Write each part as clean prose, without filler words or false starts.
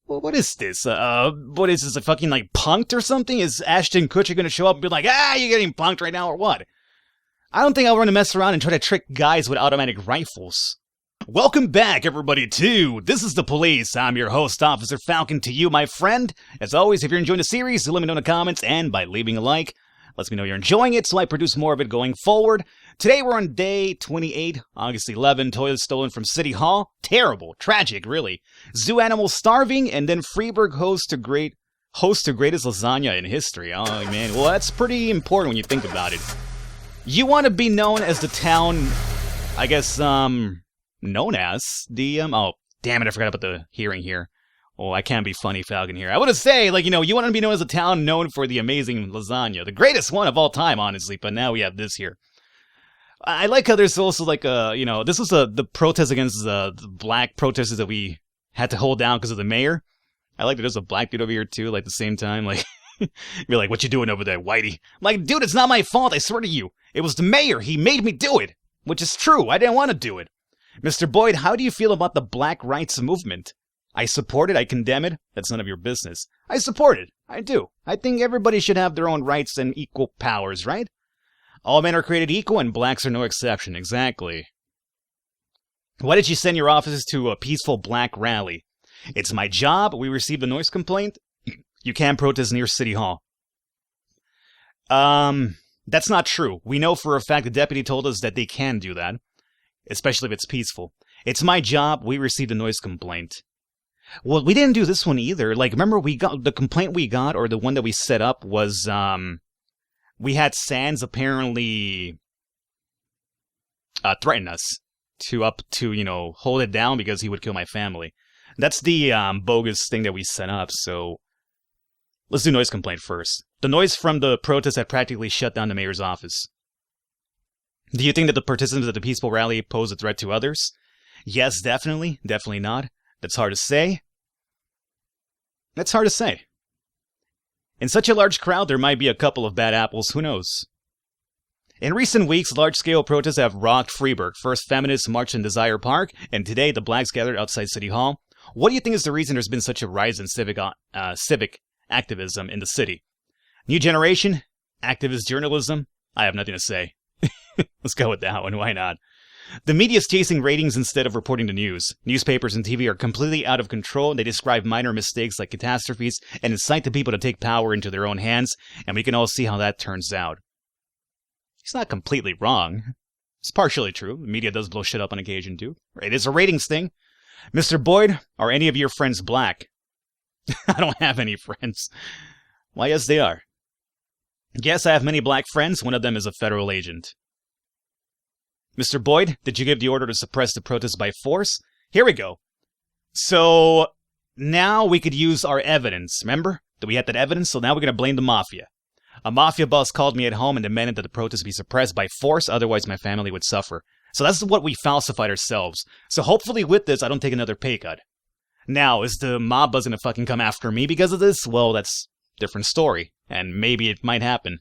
what is this? What is this, a fucking, like, punked or something? Is Ashton Kutcher gonna show up and be like, you're getting punked right now, or what? I don't think I'll run to mess around and try to trick guys with automatic rifles. Welcome back, everybody, to This is the Police. I'm your host, Officer Falcon, to you, my friend. As always, if you're enjoying the series, let me know in the comments, and by leaving a like, lets me know you're enjoying it, so I produce more of it going forward. Today, we're on day 28, August 11, toilets stolen from City Hall. Terrible, tragic, really. Zoo animals starving, and then Freeburg host the greatest lasagna in history. Oh, man, well, that's pretty important when you think about it. You want to be known as the town, I guess, known as the, oh, damn it, I forgot about the hearing here. Oh, I can't be funny, Falcon, here. I want to say, like, you know, you want to be known as a town known for the amazing lasagna. The greatest one of all time, honestly, but now we have this here. I like how there's also, like, you know, this was the protest against the black protesters that we had to hold down because of the mayor. I like that there's a black dude over here, too, like, at the same time, like, you're like, what you doing over there, Whitey? I'm like, dude, it's not my fault, I swear to you. It was the mayor, he made me do it, which is true, I didn't want to do it. Mr. Boyd, how do you feel about the Black Rights Movement? I support it, I condemn it, that's none of your business. I support it, I do. I think everybody should have their own rights and equal powers, right? All men are created equal and blacks are no exception, exactly. Why did you send your officers to a peaceful black rally? It's my job, we received a noise complaint. You can't protest near City Hall. That's not true. We know for a fact the deputy told us that they can do that. Especially if it's peaceful. It's my job, we received a noise complaint. Well, we didn't do this one either. Like, remember we got, the complaint we got, or the one that we set up was, we had Sands apparently, threaten us to, you know, hold it down because he would kill my family. That's the, bogus thing that we set up, so let's do noise complaint first. The noise from the protest had practically shut down the mayor's office. Do you think that the participants at the peaceful rally pose a threat to others? Yes, definitely. Definitely not. That's hard to say. That's hard to say. In such a large crowd, there might be a couple of bad apples. Who knows? In recent weeks, large-scale protests have rocked Freeburg. First, feminists marched in Desire Park, and today the blacks gathered outside City Hall. What do you think is the reason there's been such a rise in civic activism in the city? New generation? Activist journalism? I have nothing to say. Let's go with that one, why not? The media's chasing ratings instead of reporting the news. Newspapers and TV are completely out of control. They describe minor mistakes like catastrophes and incite the people to take power into their own hands, and we can all see how that turns out. He's not completely wrong. It's partially true. The media does blow shit up on occasion, too. It is a ratings thing. Mr. Boyd, are any of your friends black? I don't have any friends. Why, yes, they are. Yes, I have many black friends. One of them is a federal agent. Mr. Boyd, did you give the order to suppress the protest by force? Here we go. So, now we could use our evidence. Remember that we had that evidence? So now we're going to blame the mafia. A mafia boss called me at home and demanded that the protest be suppressed by force, otherwise my family would suffer. So that's what we falsified ourselves. So hopefully with this, I don't take another pay cut. Now, is the mob buzzing to fucking come after me because of this? Well, that's a different story. And maybe it might happen.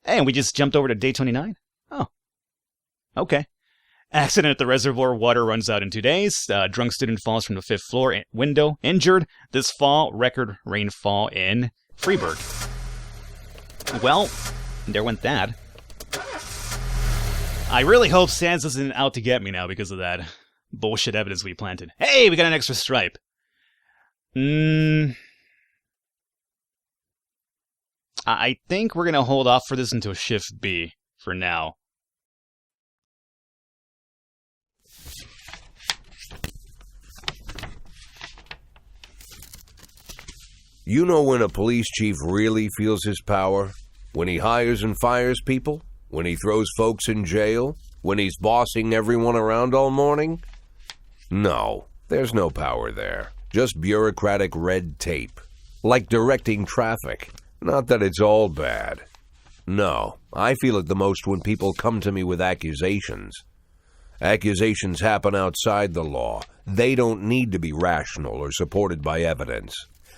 Hey, and we just jumped over to day 29? Oh. Okay. Accident at the reservoir, water runs out in 2 days. Drunk student falls from the 5th floor window, injured. This fall, record rainfall in Freeburg. Well, there went that. I really hope Sans isn't out to get me now because of that bullshit evidence we planted. Hey, we got an extra stripe. I think we're gonna hold off for this until Shift B for now. You know when a police chief really feels his power? When he hires and fires people? When he throws folks in jail? When he's bossing everyone around all morning? No, there's no power there. Just bureaucratic red tape. Like directing traffic. Not that it's all bad. No, I feel it the most when people come to me with accusations. Accusations happen outside the law. They don't need to be rational or supported by evidence.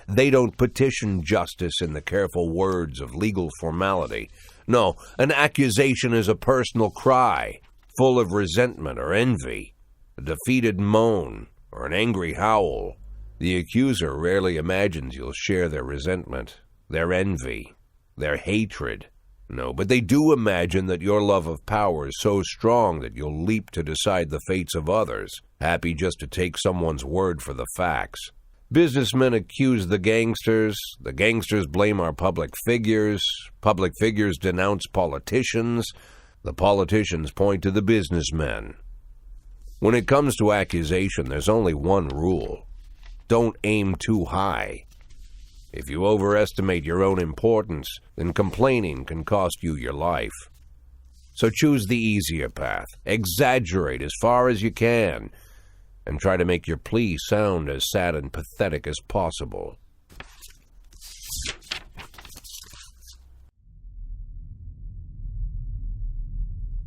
They don't petition justice in the careful words of legal formality. No, an accusation is a personal cry, full of resentment or envy, a defeated moan, or an angry howl. The accuser rarely imagines you'll share their resentment, their envy, their hatred. No, but they do imagine that your love of power is so strong that you'll leap to decide the fates of others, happy just to take someone's word for the facts. Businessmen accuse the gangsters blame our public figures denounce politicians, the politicians point to the businessmen. When it comes to accusation, there's only one rule. Don't aim too high. If you overestimate your own importance, then complaining can cost you your life. So choose the easier path. Exaggerate as far as you can, and try to make your plea sound as sad and pathetic as possible.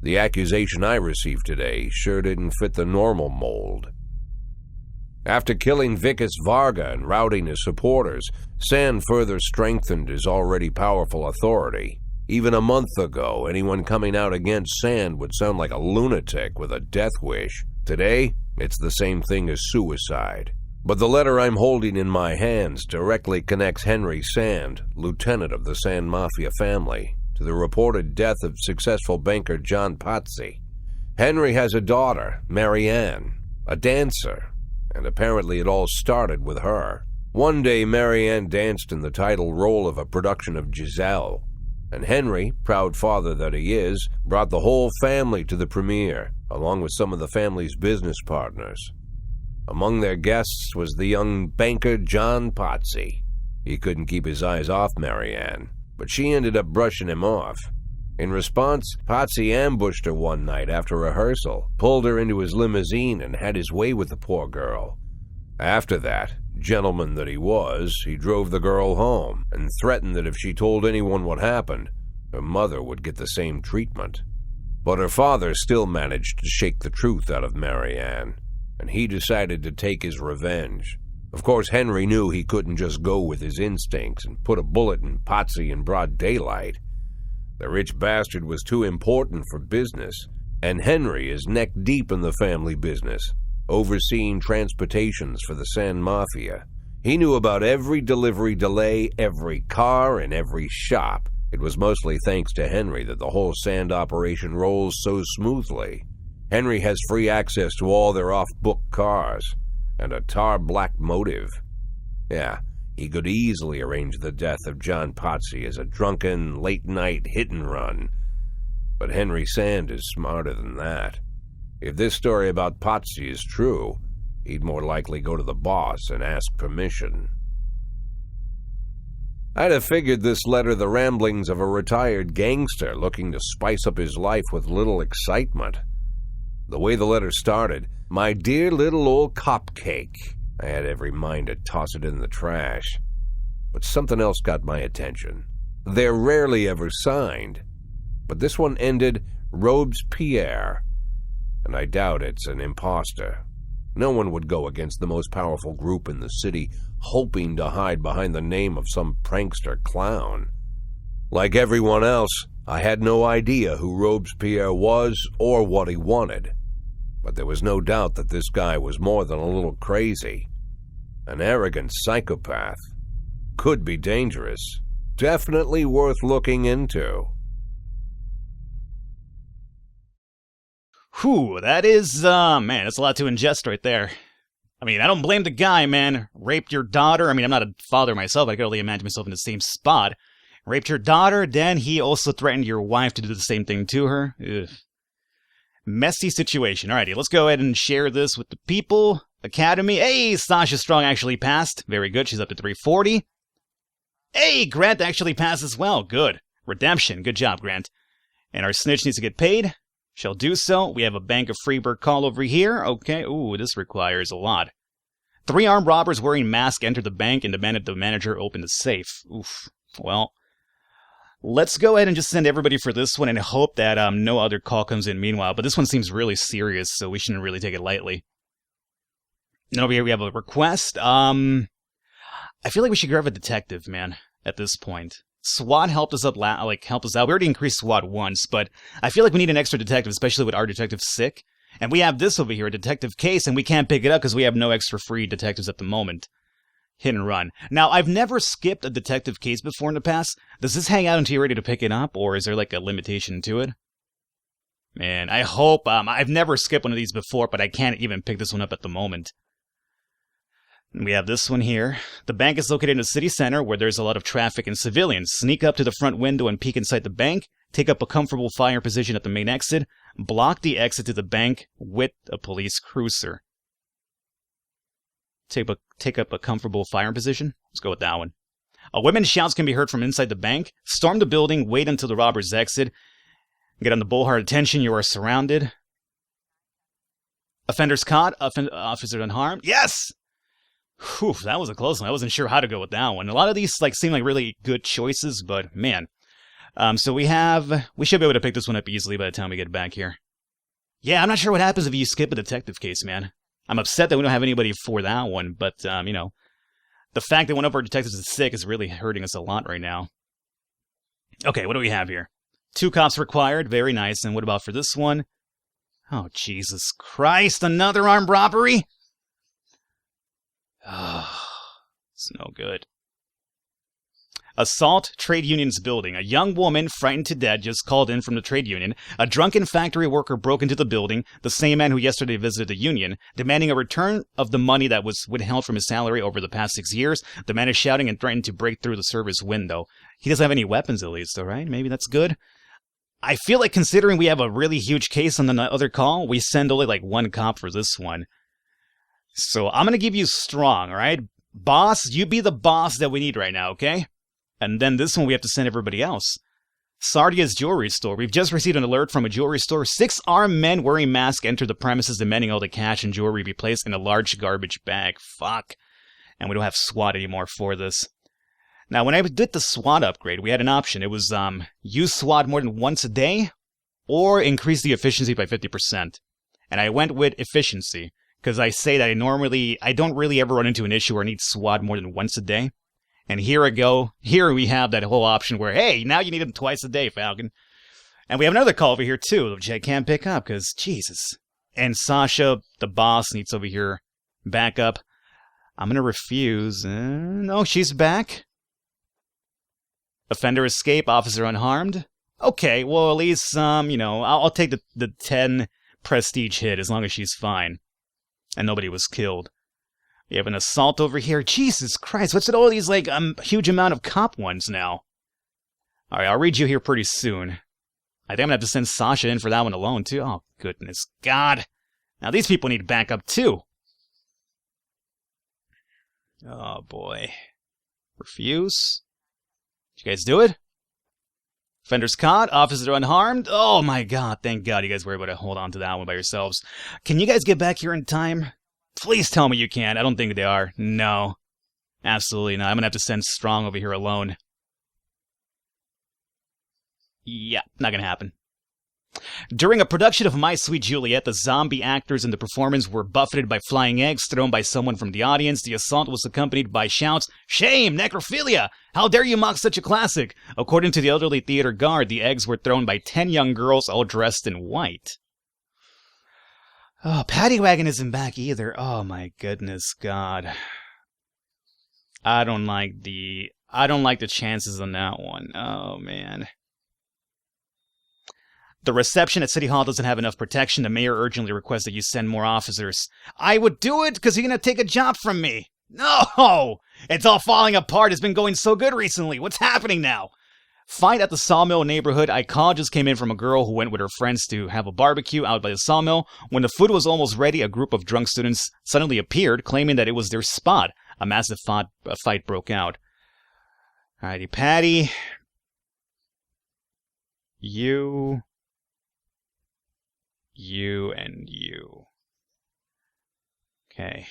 The accusation I received today sure didn't fit the normal mold. After killing Vikas Varga and routing his supporters, Sand further strengthened his already powerful authority. Even a month ago, anyone coming out against Sand would sound like a lunatic with a death wish. Today, it's the same thing as suicide. But the letter I'm holding in my hands directly connects Henry Sand, lieutenant of the Sand Mafia family, to the reported death of successful banker John Pazzi. Henry has a daughter, Marianne, a dancer, and apparently it all started with her. One day, Marianne danced in the title role of a production of Giselle, and Henry, proud father that he is, brought the whole family to the premiere, along with some of the family's business partners. Among their guests was the young banker John Pazzi. He couldn't keep his eyes off Marianne, but she ended up brushing him off. In response, Pazzi ambushed her one night after rehearsal, pulled her into his limousine, and had his way with the poor girl. After that, gentleman that he was, he drove the girl home and threatened that if she told anyone what happened, her mother would get the same treatment. But her father still managed to shake the truth out of Marianne, and he decided to take his revenge. Of course, Henry knew he couldn't just go with his instincts and put a bullet in Pazzi in broad daylight. The rich bastard was too important for business, and Henry is neck-deep in the family business, overseeing transportations for the Sand Mafia. He knew about every delivery delay, every car, and every shop. It was mostly thanks to Henry that the whole Sand operation rolls so smoothly. Henry has free access to all their off-book cars, and a tar-black motive. Yeah, he could easily arrange the death of John Pazzi as a drunken, late-night hit-and-run. But Henry Sand is smarter than that. If this story about Pazzi is true, he'd more likely go to the boss and ask permission. I'd have figured this letter the ramblings of a retired gangster looking to spice up his life with little excitement. The way the letter started, "My dear little old cupcake," I had every mind to toss it in the trash. But something else got my attention. They're rarely ever signed, but this one ended Robespierre, and I doubt it's an imposter. No one would go against the most powerful group in the city, hoping to hide behind the name of some prankster clown. Like everyone else, I had no idea who Robespierre was or what he wanted. But there was no doubt that this guy was more than a little crazy. An arrogant psychopath. Could be dangerous. Definitely worth looking into. Whew, that is, man, that's a lot to ingest right there. I mean, I don't blame the guy, man. Raped your daughter. I mean, I'm not a father myself, but I could only imagine myself in the same spot. Raped your daughter, then he also threatened your wife to do the same thing to her. Ugh. Messy situation. Alrighty, let's go ahead and share this with the people. Academy. Hey, Sasha Strong actually passed. Very good, she's up to 340. Hey, Grant actually passed as well. Good. Redemption. Good job, Grant. And our snitch needs to get paid. Shall do so. We have a Bank of Freeburg call over here. Okay. Ooh, this requires a lot. 3 armed robbers wearing masks entered the bank and demanded the manager open the safe. Oof. Well, let's go ahead and just send everybody for this one and hope that no other call comes in meanwhile. But this one seems really serious, so we shouldn't really take it lightly. And over here we have a request. I feel like we should grab a detective, man, at this point. SWAT helped us out. We already increased SWAT once, but I feel like we need an extra detective, especially with our detective sick. And we have this over here, a detective case, and we can't pick it up because we have no extra free detectives at the moment. Hit and run. Now, I've never skipped a detective case before in the past. Does this hang out until you're ready to pick it up, or is there like a limitation to it? Man, I hope. I've never skipped one of these before, but I can't even pick this one up at the moment. And we have this one here. The bank is located in the city center where there's a lot of traffic and civilians. Sneak up to the front window and peek inside the bank. Take up a comfortable fire position at the main exit. Block the exit to the bank with a police cruiser. Take up a comfortable fire position. Let's go with that one. A woman's shouts can be heard from inside the bank. Storm the building. Wait until the robbers exit. Get on the bullhard attention. You are surrounded. Offenders caught. Officer unharmed. Yes! Whew, that was a close one. I wasn't sure how to go with that one. A lot of these seem like really good choices, but man. So we should be able to pick this one up easily by the time we get back here. Yeah, I'm not sure what happens if you skip a detective case, man. I'm upset that we don't have anybody for that one, but, the fact that one of our detectives is sick is really hurting us a lot right now. Okay, what do we have here? 2 cops required. Very nice. And what about for this one? Oh, Jesus Christ. Another armed robbery? Oh, it's no good. Assault trade union's building. A young woman, frightened to death, just called in from the trade union. A drunken factory worker broke into the building, the same man who yesterday visited the union, demanding a return of the money that was withheld from his salary over the past 6 years. The man is shouting and threatening to break through the service window. He doesn't have any weapons, at least, all right? Maybe that's good. I feel like considering we have a really huge case on the other call, we send only like 1 cop for this one. So I'm going to give you strong, all right? Boss, you be the boss that we need right now, okay? And then this one we have to send everybody else. Sardia's jewelry store. We've just received an alert from a jewelry store. 6 armed men wearing masks enter the premises demanding all the cash and jewelry be placed in a large garbage bag. Fuck. And we don't have SWAT anymore for this. Now, when I did the SWAT upgrade, we had an option. It was use SWAT more than once a day or increase the efficiency by 50%. And I went with efficiency because I say that I don't really ever run into an issue where I need SWAT more than once a day. And here I go. Here we have that whole option where, hey, now you need them twice a day, Falcon. And we have another call over here, too, which I can't pick up because, Jesus. And Sasha, the boss, needs over here backup. I'm going to refuse. No, she's back. Offender escape, officer unharmed. Okay, well, at least, I'll take the 10 prestige hit as long as she's fine. And nobody was killed. We have an assault over here. Jesus Christ, what's with all these, huge amount of cop ones now? Alright, I'll read you here pretty soon. I think I'm gonna have to send Sasha in for that one alone, too. Oh, goodness God. Now, these people need backup, too. Oh, boy. Refuse? Did you guys do it? Offenders caught. Officer unharmed. Oh, my God. Thank God you guys were able to hold on to that one by yourselves. Can you guys get back here in time? Please tell me you can. I don't think they are. No. Absolutely not. I'm gonna have to send Strong over here alone. Yeah, not gonna happen. During a production of My Sweet Juliet, the zombie actors in the performance were buffeted by flying eggs thrown by someone from the audience. The assault was accompanied by shouts, "Shame! Necrophilia! How dare you mock such a classic!" According to the elderly theater guard, the eggs were thrown by 10 young girls all dressed in white. Oh, Paddy Wagon isn't back either. Oh my goodness, God. I don't like the chances on that one. Oh man. The reception at City Hall doesn't have enough protection. The mayor urgently requests that you send more officers. I would do it because you're gonna take a job from me. No! It's all falling apart. It's been going so good recently. What's happening now? Fight at the Sawmill neighborhood. A call just came in from a girl who went with her friends to have a barbecue out by the sawmill. When the food was almost ready, a group of drunk students suddenly appeared, claiming that it was their spot. A massive fight broke out. Alrighty, Patty. You, and you. Okay.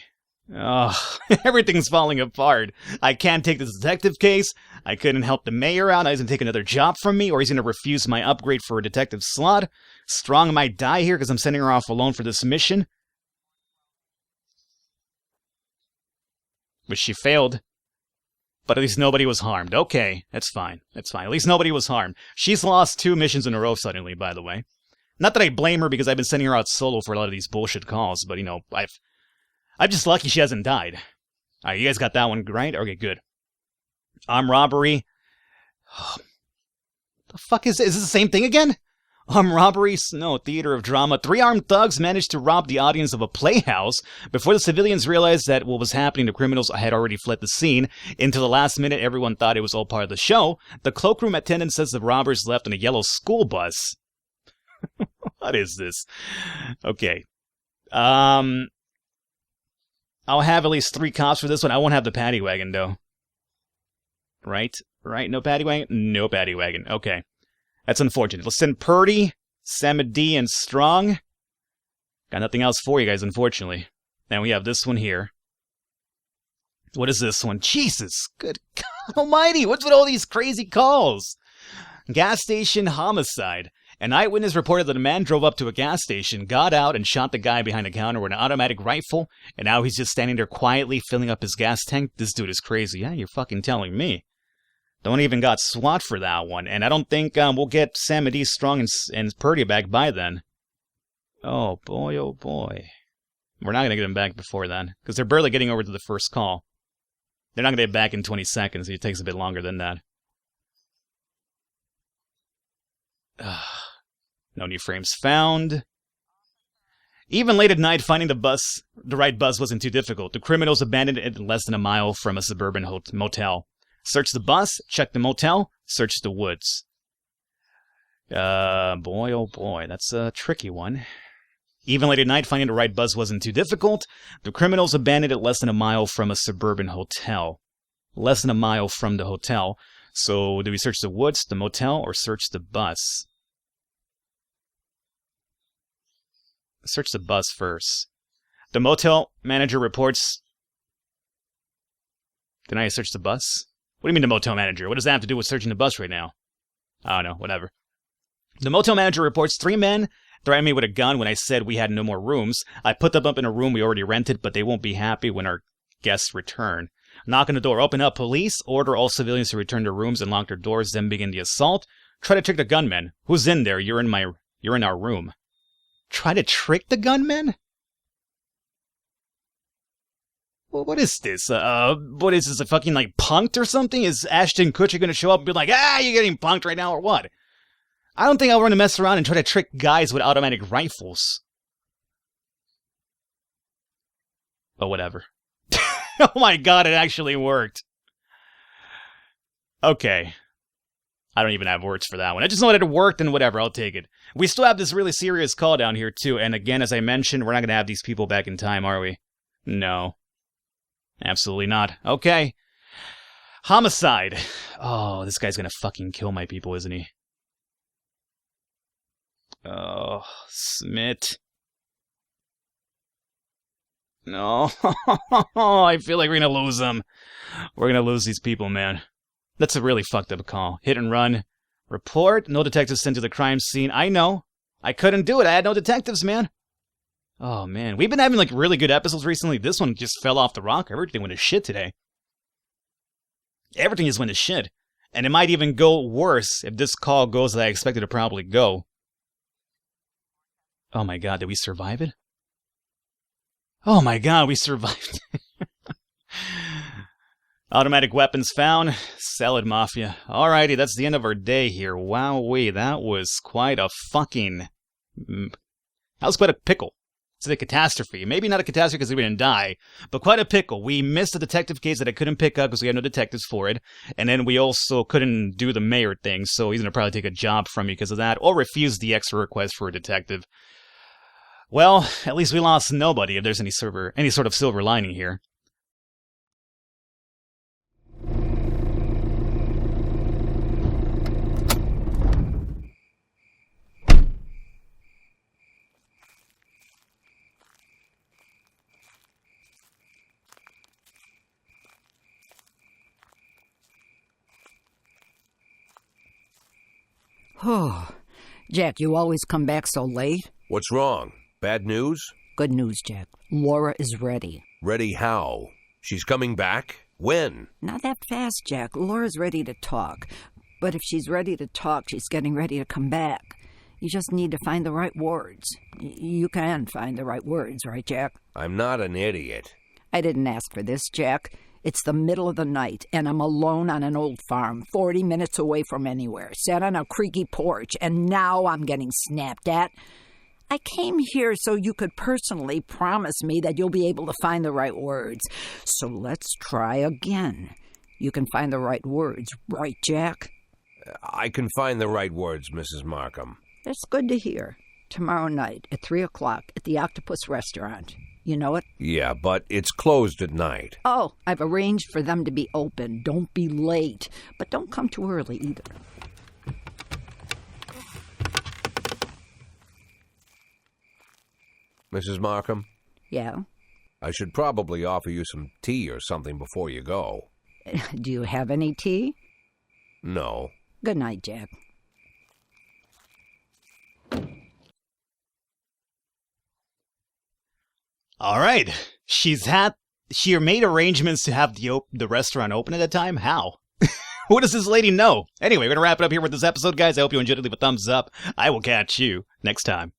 Oh, everything's falling apart. I can't take this detective case. I couldn't help the mayor out. He's gonna take another job from me, or he's gonna refuse my upgrade for a detective slot. Strong might die here because I'm sending her off alone for this mission. Which she failed. But at least nobody was harmed. Okay, that's fine. That's fine. At least nobody was harmed. She's lost 2 missions in a row suddenly, by the way. Not that I blame her because I've been sending her out solo for a lot of these bullshit calls, but I'm just lucky she hasn't died. Alright, you guys got that one right? Okay, good. Armed robbery. The fuck is this? Is this the same thing again? Armed robbery? No, theater of drama. 3 armed thugs managed to rob the audience of a playhouse. Before the civilians realized that what was happening, the criminals had already fled the scene. Into the last minute, everyone thought it was all part of the show. The cloakroom attendant says the robbers left on a yellow school bus. What is this? Okay. I'll have at least 3 cops for this one. I won't have the paddy wagon, though. Right? No paddy wagon? No paddy wagon. Okay. That's unfortunate. Let's send Purdy, Samadi, and Strong. Got nothing else for you guys, unfortunately. Then we have this one here. What is this one? Jesus! Good God almighty! What's with all these crazy calls? Gas station homicide. An eyewitness reported that a man drove up to a gas station, got out, and shot the guy behind the counter with an automatic rifle, and now he's just standing there quietly filling up his gas tank. This dude is crazy. Yeah, you're fucking telling me. Don't even got SWAT for that one, and I don't think we'll get Samadi, Strong, and Purdy back by then. Oh boy, oh boy. We're not going to get them back before then, because they're barely getting over to the first call. They're not going to get back in 20 seconds, it takes a bit longer than that. No new frames found. Even late at night, finding the right bus wasn't too difficult. The criminals abandoned it less than a mile from a suburban motel. Search the bus, check the motel, search the woods. Boy, oh boy, that's a tricky one. Even late at night, finding the right bus wasn't too difficult. The criminals abandoned it less than a mile from a suburban hotel. Less than a mile from the hotel. So, do we search the woods, the motel, or search the bus? Search the bus first. The motel manager reports... Can I search the bus? What do you mean the motel manager? What does that have to do with searching the bus right now? I don't know, whatever. The motel manager reports 3 men threatened me with a gun when I said we had no more rooms. I put them up in a room we already rented, but they won't be happy when our guests return. Knock on the door. Open up, police. Order all civilians to return to rooms and lock their doors, then begin the assault. Try to trick the gunmen. Who's in there? You're in our room. Try to trick the gunmen? Well, what is this? What is this, a fucking, like, punked or something? Is Ashton Kutcher gonna show up and be like, you're getting punked right now, or what? I don't think I'll run to mess around and try to trick guys with automatic rifles. But whatever. Oh my god, it actually worked. Okay. I don't even have words for that one. I just know that it worked, and whatever, I'll take it. We still have this really serious call down here, too, and again, as I mentioned, we're not gonna have these people back in time, are we? No. Absolutely not. Okay. Homicide. Oh, this guy's gonna fucking kill my people, isn't he? Oh, Smith. No. I feel like we're gonna lose them. We're gonna lose these people, man. That's a really fucked up call. Hit and run. Report. No detectives sent to the crime scene. I know. I couldn't do it. I had no detectives, man. Oh, man. We've been having, like, really good episodes recently. This one just fell off the rock. Everything went to shit today. Everything just went to shit. And it might even go worse if this call goes as I expected to probably go. Oh, my God. Did we survive it? Oh, my God. We survived. Automatic weapons found. Sell it, Mafia. Alrighty, that's the end of our day here. Wowee, that was quite a fucking... That was quite a pickle. It's a catastrophe. Maybe not a catastrophe because we didn't die, but quite a pickle. We missed a detective case that I couldn't pick up because we had no detectives for it, and then we also couldn't do the mayor thing, so he's going to probably take a job from me because of that, or refuse the extra request for a detective. Well, at least we lost nobody if there's any sort of silver lining here. Oh, Jack, you always come back so late. What's wrong? Bad news? Good news, Jack. Laura is ready. Ready how? She's coming back? When? Not that fast, Jack. Laura's ready to talk. But if she's ready to talk, she's getting ready to come back. You just need to find the right words. You can find the right words, right, Jack? I'm not an idiot. I didn't ask for this, Jack. It's the middle of the night, and I'm alone on an old farm, 40 minutes away from anywhere, sat on a creaky porch, and now I'm getting snapped at. I came here so you could personally promise me that you'll be able to find the right words. So let's try again. You can find the right words, right, Jack? I can find the right words, Mrs. Markham. That's good to hear. Tomorrow night at 3 o'clock at the Octopus Restaurant. You know it? Yeah, but it's closed at night. Oh, I've arranged for them to be open. Don't be late. But don't come too early either. Mrs. Markham? Yeah? I should probably offer you some tea or something before you go. Do you have any tea? No. Good night, Jack. All right. She made arrangements to have the restaurant open at that time? How? What does this lady know? Anyway, we're going to wrap it up here with this episode, guys. I hope you enjoyed it. Leave a thumbs up. I will catch you next time.